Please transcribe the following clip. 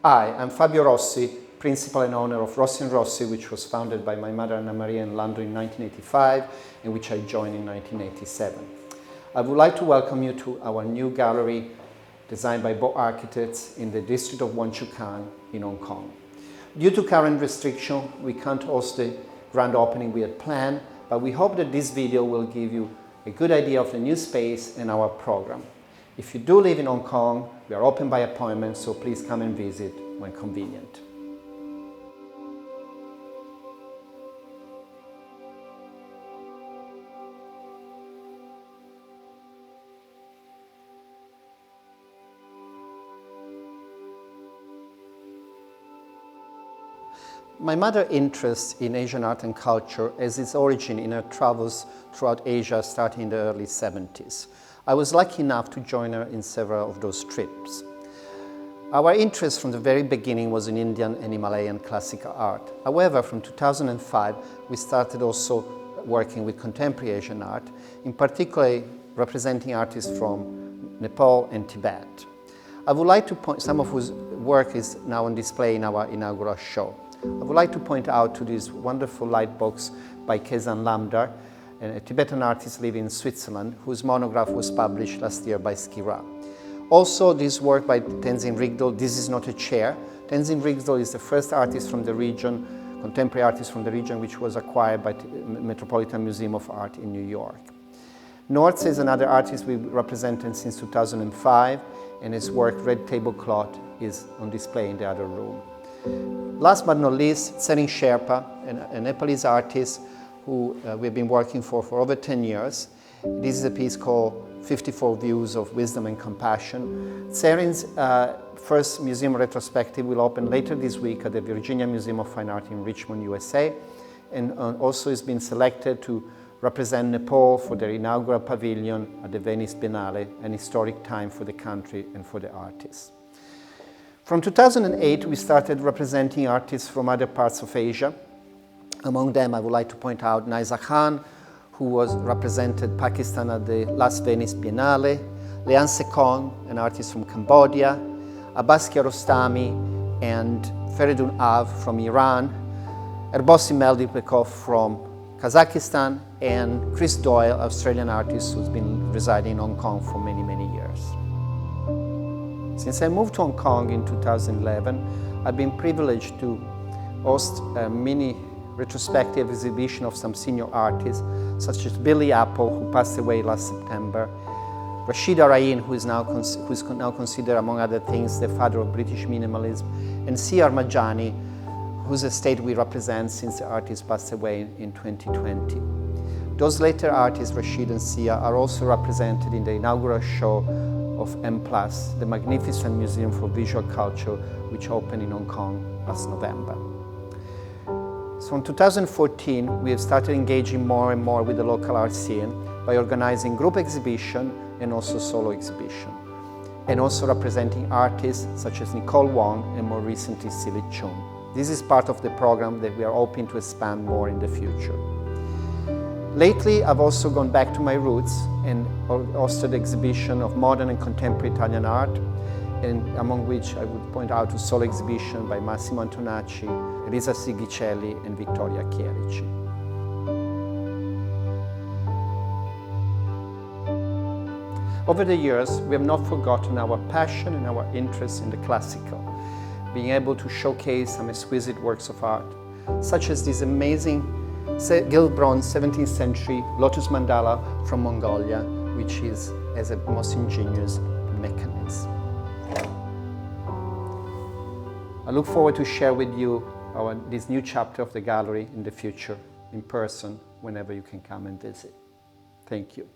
Hi, I'm Fabio Rossi, principal and owner of Rossi Rossi, which was founded by my mother Anna Maria in London in 1985 and which I joined in 1987. I would like to welcome you to our new gallery designed by Bo Architects in the district of Wong Chuk in Hong Kong. Due to current restriction, we can't host the grand opening we had planned, but we hope that this video will give you a good idea of the new space and our program. If you do live in Hong Kong, we are open by appointment, so please come and visit when convenient. My mother's interest in Asian art and culture has its origin in her travels throughout Asia starting in the early 70s. I was lucky enough to join her in several of those trips. Our interest from the very beginning was in Indian and Himalayan classical art. However, from 2005, we started also working with contemporary Asian art, in particular representing artists from Nepal and Tibet. I would like to point, some of whose work is now on display in our inaugural show. I would like to point out to this wonderful light box by Kezan Lamdar, a Tibetan artist living in Switzerland, whose monograph was published last year by Skira. Also, this work by Tenzin Rigdal, This Is Not a Chair. Tenzin Rigdal is the first artist from the region, contemporary artist from the region, which was acquired by the Metropolitan Museum of Art in New York. Nortz is another artist we represented since 2005, and his work, Red Tablecloth, is on display in the other room. Last but not least, Tsering Sherpa, a Nepalese artist who we've been working for over 10 years. This is a piece called 54 Views of Wisdom and Compassion. Tsering's first museum retrospective will open later this week at the Virginia Museum of Fine Art in Richmond, USA, and also has been selected to represent Nepal for their inaugural pavilion at the Venice Biennale, an historic time for the country and for the artists. From 2008, we started representing artists from other parts of Asia. Among them, I would like to point out Naisa Khan, who was represented Pakistan at the last Venice Biennale, Lean Sekong, an artist from Cambodia, Abbas Kiarostami and Feridun Av from Iran, Erbossi Meldipekov from Kazakhstan, and Chris Doyle, Australian artist who's been residing in Hong Kong for many, many years. Since I moved to Hong Kong in 2011, I've been privileged to host a mini retrospective exhibition of some senior artists, such as Billy Apple, who passed away last September, Rashid Arain, who's now considered, among other things, the father of British minimalism, and Sia Armajani, whose estate we represent since the artist passed away in 2020. Those later artists, Rashid and Sia, are also represented in the inaugural show of M+, the magnificent museum for visual culture, which opened in Hong Kong last November. So in 2014, we have started engaging more and more with the local art scene by organizing group exhibition and also solo exhibition, and also representing artists such as Nicole Wong and more recently Silly Chung. This is part of the program that we are hoping to expand more in the future. Lately, I've also gone back to my roots and hosted exhibition of modern and contemporary Italian art, and among which I would point out a solo exhibition by Massimo Antonacci, Elisa Sigicelli, and Vittoria Chierici. Over the years, we have not forgotten our passion and our interest in the classical, being able to showcase some exquisite works of art, such as this amazing gilt bronze 17th century lotus mandala from Mongolia, which has a most ingenious mechanism. I look forward to share with you this new chapter of the gallery in the future, in person, whenever you can come and visit. Thank you.